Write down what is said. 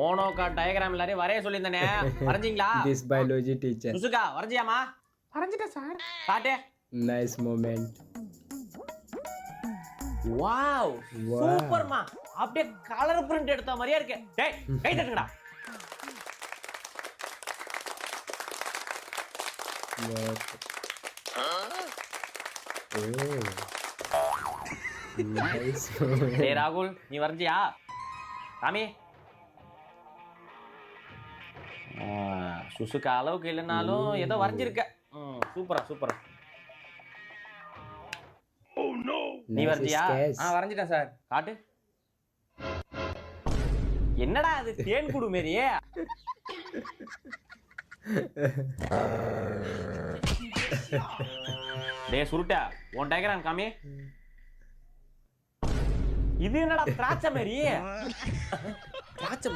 மோனோகா diagram எல்லாரையும் வரைய சொல்லியிருந்தனே, வரைஞ்சீங்களா? This biology teacher. சுசுகா வரைஞ்சியாமா? வரைஞ்சிட்டேன் சார். காட்டு. Nice moment. Wow Wow. சூப்பர்மா. அப்படியே கலர் பிரிண்ட் எடுத்த மாதிரியே இருக்கு. டேய் கை தட்டுங்கடா. What? Oh. Nice moment. டேய் ராகுல் நீ வரைஞ்சியா? சாமி சுசுகா அளவுக்கு இல்லைனாலும் ஏதோ வரைஞ்சிருக்க. சூப்பரா சூப்பரா. நீ Nice வரைஞ்சியா? sketch. வரைஞ்சிட்டேன் சார். காட்டு. என்னடா அது தேன் குடு மாரியே? டேய் சுருட்டா உன் டயகிராம் காமி. இது என்னடா திராட்சை மாரி? திராட்சை